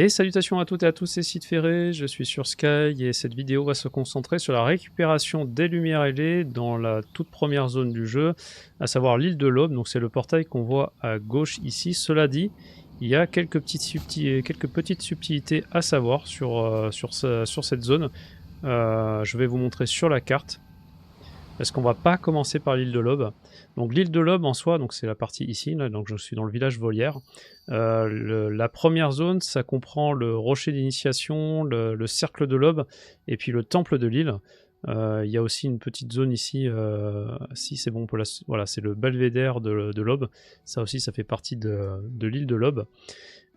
Et salutations à toutes et à tous, c'est Sid Ferré, je suis sur Sky et cette vidéo va se concentrer sur la récupération des lumières ailées dans la toute première zone du jeu, à savoir l'île de l'Aube, donc c'est le portail qu'on voit à gauche ici. Cela dit, il y a quelques petites subtilités à savoir sur cette zone. Je vais vous montrer sur la carte, parce qu'on va pas commencer par l'île de l'Aube. Donc l'île de l'Aube en soi, donc c'est la partie ici, là, donc je suis dans le village Volière. La première zone, ça comprend le rocher d'initiation, le cercle de l'Aube, et puis le temple de l'île. Il y a aussi une petite zone ici, si c'est bon, voilà, c'est le belvédère de l'Aube. Ça aussi, ça fait partie de l'île de l'Aube.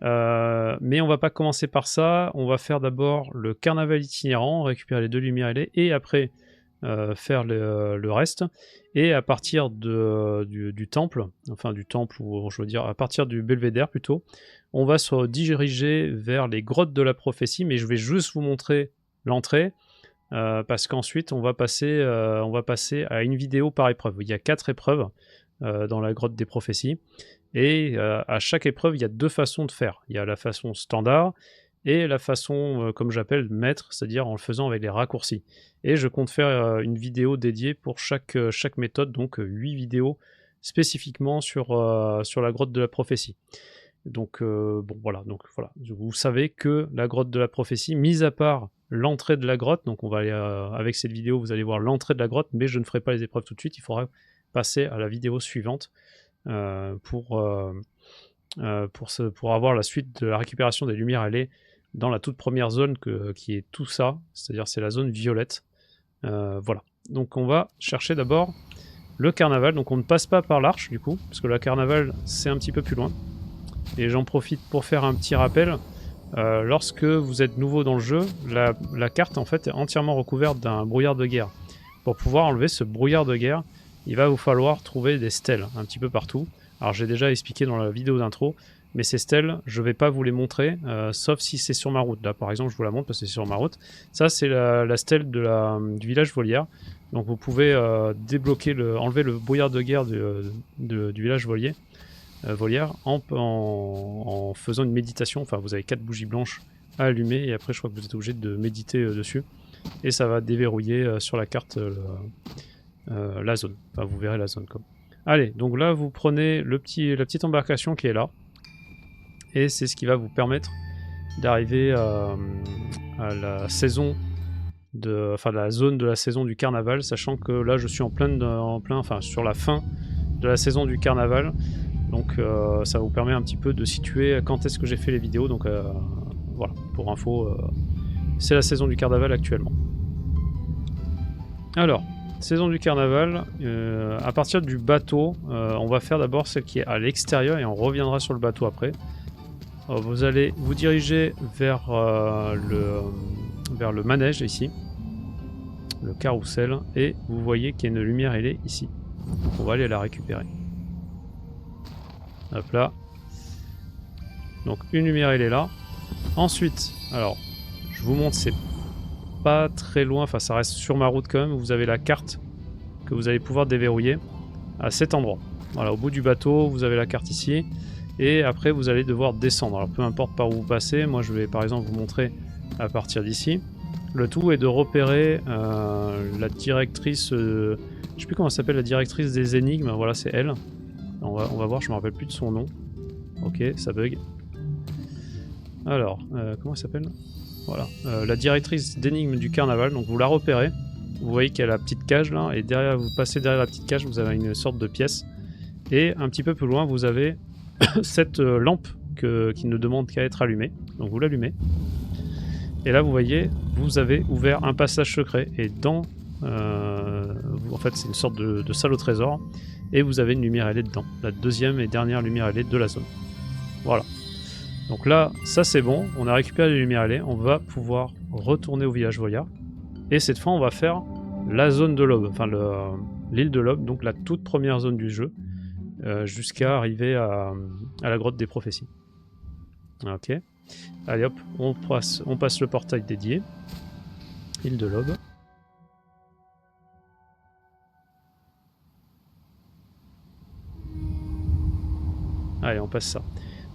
Mais on va pas commencer par ça, on va faire d'abord le carnaval itinérant, récupérer les deux lumières ailées, et après faire le reste. Et à partir du temple, enfin du temple, ou je veux dire à partir du belvédère plutôt, on va se diriger vers les grottes de la prophétie, mais je vais juste vous montrer l'entrée, parce qu'ensuite on va passer à une vidéo par épreuve. Il y a 4 épreuves dans la grotte des prophéties, et à chaque épreuve il y a 2 façons de faire. Il y a la façon standard et la façon, comme j'appelle, maître, c'est-à-dire en le faisant avec les raccourcis. Et je compte faire une vidéo dédiée pour chaque méthode, donc 8 vidéos spécifiquement sur la grotte de la prophétie. Donc bon voilà, vous savez que la grotte de la prophétie, mis à part l'entrée de la grotte, donc on va aller avec cette vidéo, vous allez voir l'entrée de la grotte, mais je ne ferai pas les épreuves tout de suite, il faudra passer à la vidéo suivante pour avoir la suite de la récupération des lumières ailées dans la toute première zone qui est tout ça, c'est-à-dire c'est la zone violette. Voilà. Donc on va chercher d'abord le carnaval. Donc on ne passe pas par l'arche du coup, parce que le carnaval c'est un petit peu plus loin. Et j'en profite pour faire un petit rappel. Lorsque vous êtes nouveau dans le jeu, la carte en fait est entièrement recouverte d'un brouillard de guerre. Pour pouvoir enlever ce brouillard de guerre, il va vous falloir trouver des stèles un petit peu partout. Alors j'ai déjà expliqué dans la vidéo d'intro, mais ces stèles, je ne vais pas vous les montrer, sauf si c'est sur ma route. Là par exemple, je vous la montre parce que c'est sur ma route. Ça c'est la stèle du village Volière. Donc vous pouvez enlever le brouillard de guerre du village Volière en faisant une méditation. Enfin vous avez 4 bougies blanches à allumer et après je crois que vous êtes obligé de méditer dessus. Et ça va déverrouiller sur la carte la zone. Enfin vous verrez la zone comme. Allez, donc là vous prenez la petite embarcation qui est là, et c'est ce qui va vous permettre d'arriver à la saison la zone de la saison du carnaval, sachant que là je suis enfin sur la fin de la saison du carnaval, donc ça vous permet un petit peu de situer quand est-ce que j'ai fait les vidéos, donc voilà, pour info, c'est la saison du carnaval actuellement. Alors, saison du carnaval, à partir du bateau, on va faire d'abord celle qui est à l'extérieur et on reviendra sur le bateau après. Vous allez vous diriger vers le manège ici, le carrousel, et vous voyez qu'il y a une lumière ailée ici. Donc on va aller la récupérer. Hop là. Donc une lumière ailée là. Ensuite, alors, je vous montre, c'est pas très loin, enfin ça reste sur ma route quand même, vous avez la carte que vous allez pouvoir déverrouiller à cet endroit. Voilà, au bout du bateau, vous avez la carte ici, et après vous allez devoir descendre. Alors peu importe par où vous passez, moi je vais par exemple vous montrer à partir d'ici. Le tout est de repérer la directrice, je sais plus comment elle s'appelle, la directrice des énigmes, voilà c'est elle. On va voir, je me rappelle plus de son nom. Ok, ça bug. Alors, comment elle s'appelle ? Voilà, la directrice d'énigmes du carnaval, donc vous la repérez, vous voyez qu'il y a la petite cage là, et derrière, vous passez derrière la petite cage, vous avez une sorte de pièce, et un petit peu plus loin, vous avez cette lampe qui ne demande qu'à être allumée, donc vous l'allumez, et là vous voyez, vous avez ouvert un passage secret, et en fait c'est une sorte de salle au trésor, et vous avez une lumière ailée dedans, la deuxième et dernière lumière ailée de la zone. Voilà. Donc là, ça c'est bon, on a récupéré les lumières ailées, on va pouvoir retourner au village Volière. Et cette fois, on va faire la zone de l'Aube, enfin l'île de l'Aube, donc la toute première zone du jeu, jusqu'à arriver à la grotte des prophéties. Ok. Allez hop, on passe le portail dédié, île de l'Aube. Allez, on passe ça.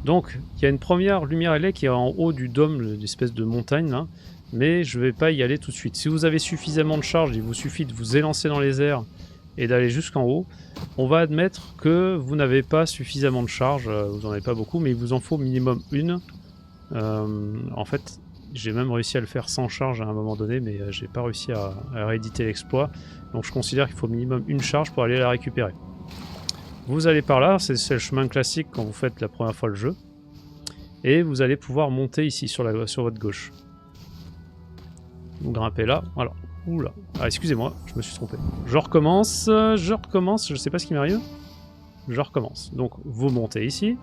Donc, il y a une première lumière LED qui est en haut du dôme, l'espèce de montagne là, mais je ne vais pas y aller tout de suite. Si vous avez suffisamment de charge, il vous suffit de vous élancer dans les airs et d'aller jusqu'en haut. On va admettre que vous n'avez pas suffisamment de charge, vous n'en avez pas beaucoup, mais il vous en faut minimum une. En fait, j'ai même réussi à le faire sans charge à un moment donné, mais j'ai pas réussi à rééditer l'exploit. Donc je considère qu'il faut minimum une charge pour aller la récupérer. Vous allez par là, c'est le chemin classique quand vous faites la première fois le jeu. Et vous allez pouvoir monter ici sur votre gauche. Vous grimpez là, voilà. Oula. Ah, excusez-moi, je me suis trompé. Je recommence, je sais pas ce qui m'arrive. Je recommence. Donc vous montez ici.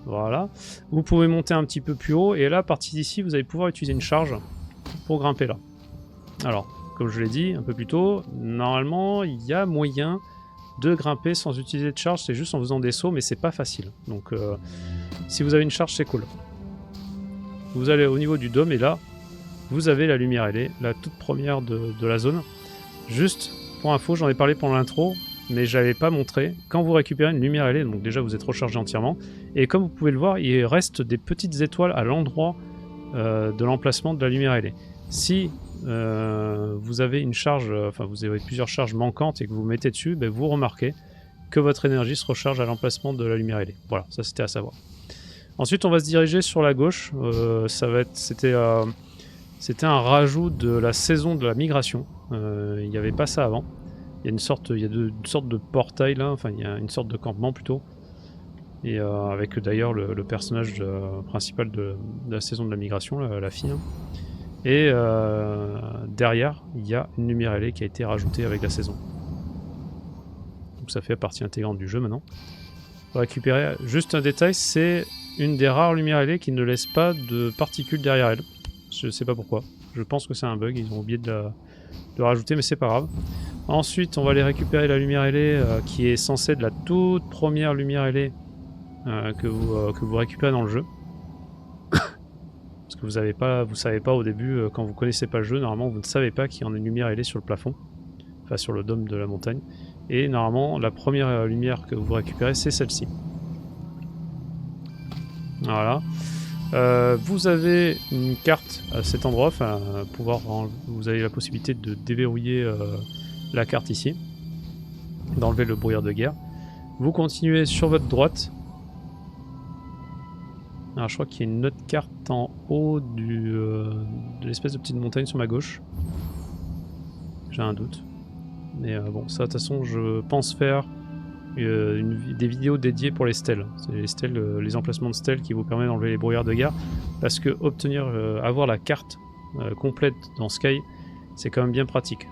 Voilà. Vous pouvez monter un petit peu plus haut, et là, à partir d'ici, vous allez pouvoir utiliser une charge pour grimper là. Alors, comme je l'ai dit un peu plus tôt, normalement, il y a moyen de grimper sans utiliser de charge, c'est juste en faisant des sauts, mais c'est pas facile. Donc, si vous avez une charge, c'est cool. Vous allez au niveau du dôme, et là, vous avez la lumière LED, la toute première de la zone. Juste, pour info, j'en ai parlé pendant l'intro, mais je n'avais pas montré. Quand vous récupérez une lumière LED, donc déjà vous êtes rechargé entièrement, et comme vous pouvez le voir, il reste des petites étoiles à l'endroit de l'emplacement de la lumière LED. Si vous avez une charge, enfin vous avez plusieurs charges manquantes et que vous vous mettez dessus, ben vous remarquez que votre énergie se recharge à l'emplacement de la lumière LED. Voilà, ça c'était à savoir. Ensuite, on va se diriger sur la gauche. C'était un rajout de la saison de la migration. Il n'y avait pas ça avant. Il y a une sorte de portail là, enfin il y a une sorte de campement plutôt. Et avec d'ailleurs le personnage principal de la saison de la migration, la fille. Hein. Et derrière, il y a une lumière LED qui a été rajoutée avec la saison. Donc ça fait partie intégrante du jeu maintenant. Pour récupérer, juste un détail, c'est une des rares lumières LED qui ne laisse pas de particules derrière elle. Je sais pas pourquoi. Je pense que c'est un bug, ils ont oublié de rajouter, mais c'est pas grave. Ensuite, on va aller récupérer la lumière LED qui est censée être la toute première lumière LED que vous récupérez dans le jeu. Parce que vous savez pas au début, quand vous connaissez pas le jeu, normalement vous ne savez pas qu'il y en a une lumière LED sur le plafond. Enfin sur le dôme de la montagne. Et normalement, la première lumière que vous récupérez, c'est celle-ci. Voilà. Vous avez une carte à cet endroit, enfin, vous avez la possibilité de déverrouiller la carte ici, d'enlever le brouillard de guerre. Vous continuez sur votre droite. Alors je crois qu'il y a une autre carte en haut de l'espèce de petite montagne sur ma gauche. J'ai un doute. Mais bon, ça de toute façon je pense faire des vidéos dédiées pour les stèles. C'est les stèles, les emplacements de stèles qui vous permettent d'enlever les brouillards de guerre. Parce que avoir la carte complète dans Sky, c'est quand même bien pratique.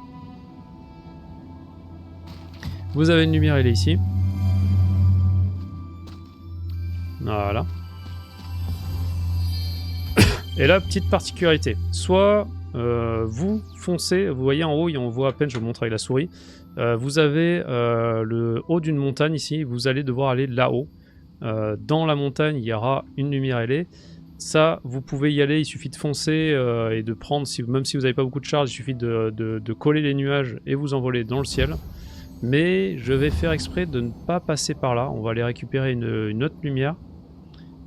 Vous avez une lumière, elle est ici. Voilà. Et là, petite particularité. Soit vous foncez, vous voyez en haut, on voit à peine, je vous montre avec la souris. Vous avez le haut d'une montagne ici, vous allez devoir aller là-haut. Dans la montagne, il y aura une lumière LED. Ça, vous pouvez y aller, il suffit de foncer et de prendre, même si vous n'avez pas beaucoup de charge, il suffit de coller les nuages et vous envoler dans le ciel. Mais je vais faire exprès de ne pas passer par là, on va aller récupérer une autre lumière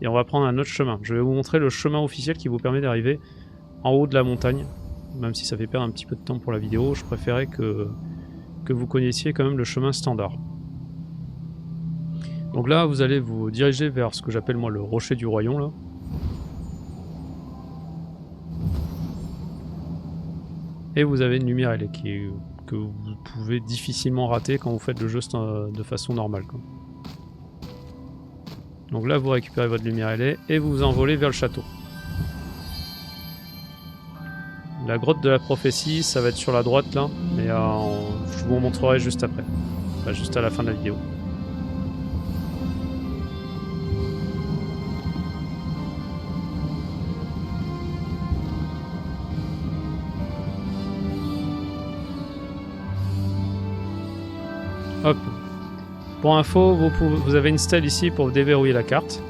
et on va prendre un autre chemin. Je vais vous montrer le chemin officiel qui vous permet d'arriver en haut de la montagne. Même si ça fait perdre un petit peu de temps pour la vidéo, je préférais que vous connaissiez quand même le chemin standard. Donc là, vous allez vous diriger vers ce que j'appelle moi le rocher du royaume là. Et vous avez une lumière LED que vous pouvez difficilement rater quand vous faites le jeu de façon normale, quoi. Donc là, vous récupérez votre lumière LED et vous vous envolez vers le château. La grotte de la prophétie, ça va être sur la droite là, mais je vous montrerai juste après. Enfin, juste à la fin de la vidéo. Hop. Pour info, vous avez une stèle ici pour déverrouiller la carte.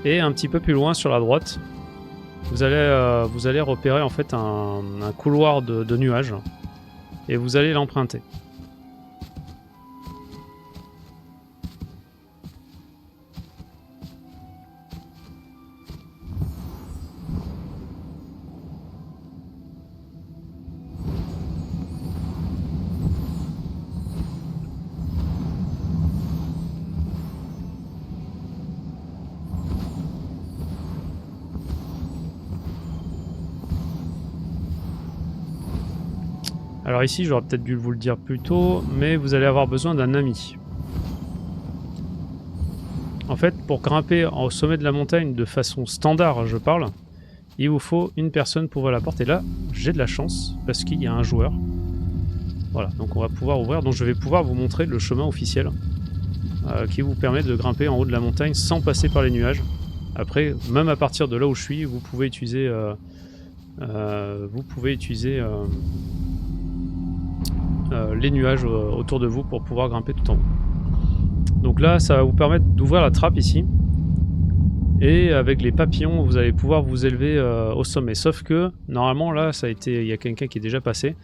Et un petit peu plus loin sur la droite, vous allez repérer en fait un couloir de nuages. Et vous allez l'emprunter. Alors ici, j'aurais peut-être dû vous le dire plus tôt, mais vous allez avoir besoin d'un ami. En fait, pour grimper au sommet de la montagne de façon standard, je parle, il vous faut une personne pour ouvrir la porte. Et là, j'ai de la chance, parce qu'il y a un joueur. Voilà, donc on va pouvoir ouvrir. Donc je vais pouvoir vous montrer le chemin officiel qui vous permet de grimper en haut de la montagne sans passer par les nuages. Après, même à partir de là où je suis, vous pouvez utiliser... les nuages autour de vous pour pouvoir grimper tout en haut. Donc là, ça va vous permettre d'ouvrir la trappe ici. Et avec les papillons, vous allez pouvoir vous élever au sommet. Sauf que, normalement, là, il y a quelqu'un qui est déjà passé.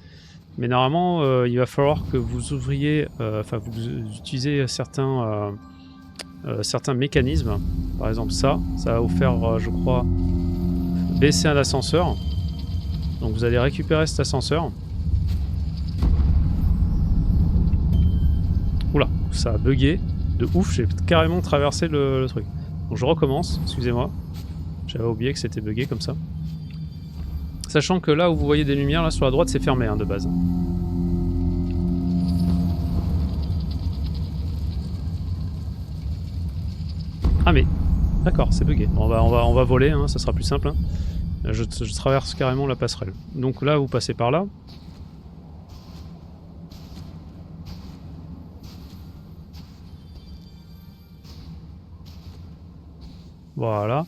Mais normalement, il va falloir que vous ouvriez... vous utilisez certains mécanismes. Par exemple, ça va vous faire, je crois, baisser un ascenseur. Donc vous allez récupérer cet ascenseur. Oula, ça a bugué. De ouf, j'ai carrément traversé le truc. Donc je recommence, excusez-moi. J'avais oublié que c'était bugué comme ça. Sachant que là où vous voyez des lumières, là sur la droite, c'est fermé de base. Ah mais, d'accord, c'est bugué. Bon, on va voler, ça sera plus simple. Je traverse carrément la passerelle. Donc là, vous passez par là. Voilà.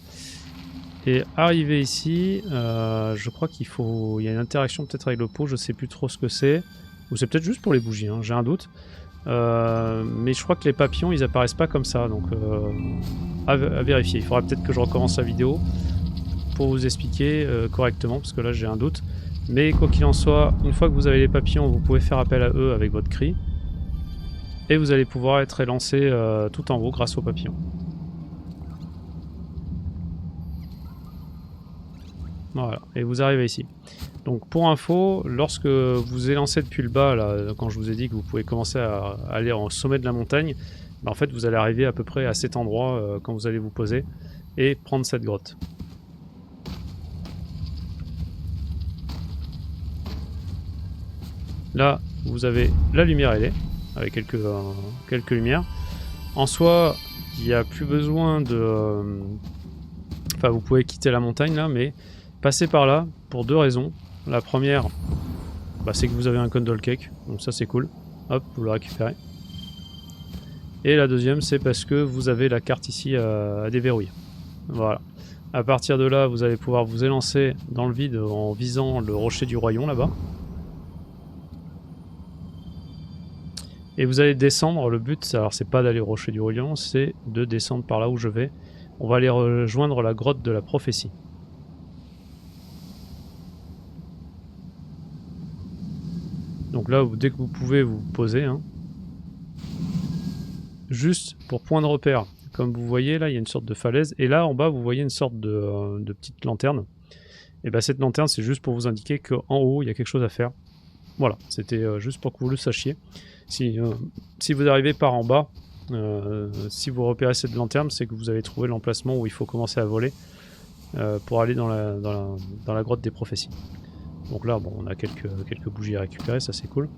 Et arrivé ici, je crois qu'il faut... Il y a une interaction peut-être avec le pot, je sais plus trop ce que c'est. Ou c'est peut-être juste pour les bougies, j'ai un doute. Mais je crois que les papillons, ils apparaissent pas comme ça, donc à vérifier. Il faudra peut-être que je recommence la vidéo pour vous expliquer correctement, parce que là j'ai un doute. Mais quoi qu'il en soit, une fois que vous avez les papillons, vous pouvez faire appel à eux avec votre cri. Et vous allez pouvoir être élancé tout en haut grâce aux papillons. Voilà, et vous arrivez ici. Donc pour info, lorsque vous élancez depuis le bas, là, quand je vous ai dit que vous pouvez commencer à aller au sommet de la montagne, en fait vous allez arriver à peu près à cet endroit quand vous allez vous poser et prendre cette grotte. Là, vous avez la lumière ailée, avec quelques lumières. En soi, il n'y a plus besoin de... Enfin, vous pouvez quitter la montagne là, mais passez par là pour deux raisons. La première, c'est que vous avez un condole cake, donc ça c'est cool. Hop, vous le récupérez. Et la deuxième, c'est parce que vous avez la carte ici à déverrouiller. Voilà. À partir de là, vous allez pouvoir vous élancer dans le vide en visant le rocher du royaume là-bas. Et vous allez descendre, le but, alors c'est pas d'aller au rocher du royaume, c'est de descendre par là où je vais. On va aller rejoindre la grotte de la prophétie. Donc là, dès que vous pouvez, vous posez. Juste pour point de repère. Comme vous voyez, là, il y a une sorte de falaise. Et là, en bas, vous voyez une sorte de petite lanterne. Et bien, cette lanterne, c'est juste pour vous indiquer qu'en haut, il y a quelque chose à faire. Voilà, c'était juste pour que vous le sachiez. Si vous arrivez par en bas, si vous repérez cette lanterne, c'est que vous avez trouvé l'emplacement où il faut commencer à voler pour aller dans la grotte des prophéties. Donc là, bon, on a quelques bougies à récupérer, ça c'est cool.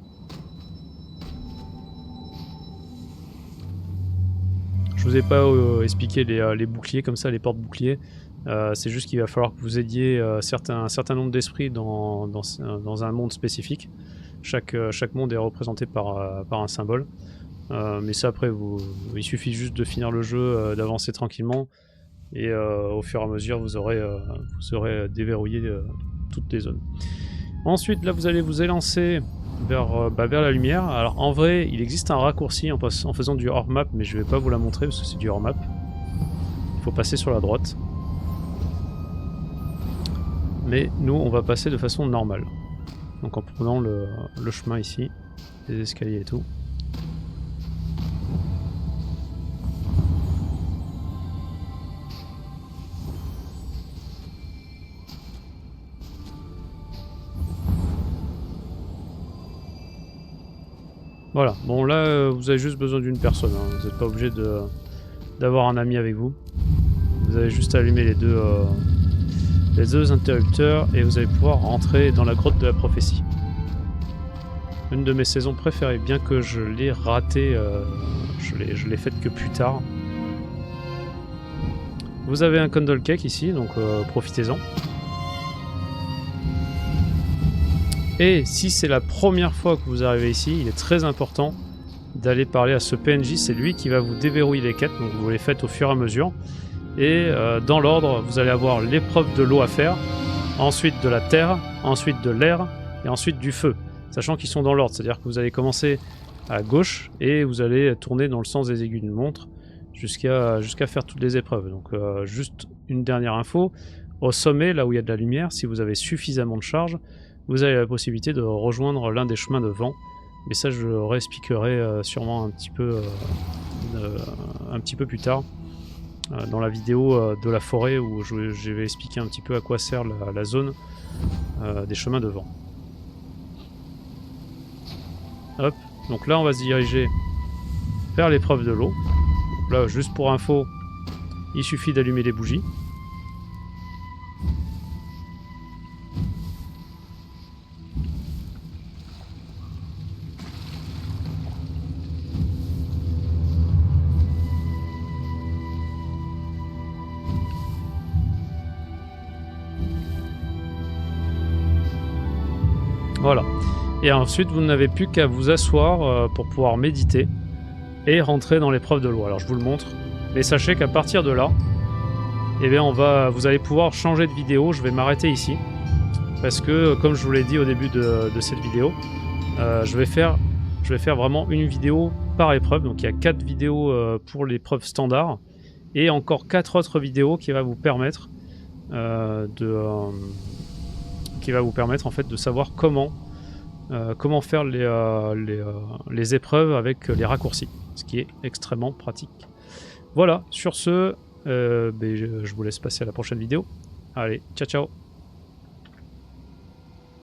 Je vous ai pas expliqué les boucliers comme ça, les portes-boucliers. C'est juste qu'il va falloir que vous aidiez un certain nombre d'esprits dans un monde spécifique. Chaque monde est représenté par un symbole. Mais ça après, il suffit juste de finir le jeu, d'avancer tranquillement. Et au fur et à mesure, vous aurez déverrouillé toutes les zones. Ensuite, là, vous allez vous élancer vers la lumière. Alors en vrai, il existe un raccourci en faisant du hors-map, mais je vais pas vous la montrer parce que c'est du hors-map. Il faut passer sur la droite. Mais nous, on va passer de façon normale. Donc en prenant le chemin ici, les escaliers et tout. Voilà, bon là vous avez juste besoin d'une personne, vous n'êtes pas obligé d'avoir un ami avec vous. Vous avez juste à allumer les deux interrupteurs et vous allez pouvoir rentrer dans la grotte de la prophétie. Une de mes saisons préférées, bien que je l'ai ratée, je l'ai faite que plus tard. Vous avez un Candle Cake ici, donc profitez-en. Et si c'est la première fois que vous arrivez ici, il est très important d'aller parler à ce PNJ, c'est lui qui va vous déverrouiller les quêtes, donc vous les faites au fur et à mesure. Et dans l'ordre, vous allez avoir l'épreuve de l'eau à faire, ensuite de la terre, ensuite de l'air, et ensuite du feu. Sachant qu'ils sont dans l'ordre, c'est-à-dire que vous allez commencer à gauche, et vous allez tourner dans le sens des aiguilles d'une montre, jusqu'à faire toutes les épreuves. Donc juste une dernière info, au sommet, là où il y a de la lumière, si vous avez suffisamment de charge, vous avez la possibilité de rejoindre l'un des chemins de vent. Mais ça, je le réexpliquerai sûrement un petit peu plus tard, dans la vidéo de la forêt, où je vais expliquer un petit peu à quoi sert la zone des chemins de vent. Hop, donc là on va se diriger vers l'épreuve de l'eau. Là, juste pour info, il suffit d'allumer les bougies. Voilà. Et ensuite, vous n'avez plus qu'à vous asseoir pour pouvoir méditer et rentrer dans l'épreuve de l'eau. Alors, je vous le montre. Mais sachez qu'à partir de là, eh bien, vous allez pouvoir changer de vidéo. Je vais m'arrêter ici. Parce que, comme je vous l'ai dit au début de cette vidéo, je vais faire vraiment une vidéo par épreuve. Donc, il y a 4 vidéos pour l'épreuve standard. Et encore 4 autres vidéos qui va vous permettre en fait de savoir comment faire les épreuves avec les raccourcis, ce qui est extrêmement pratique. Voilà, sur ce, je vous laisse passer à la prochaine vidéo. Allez, ciao ciao.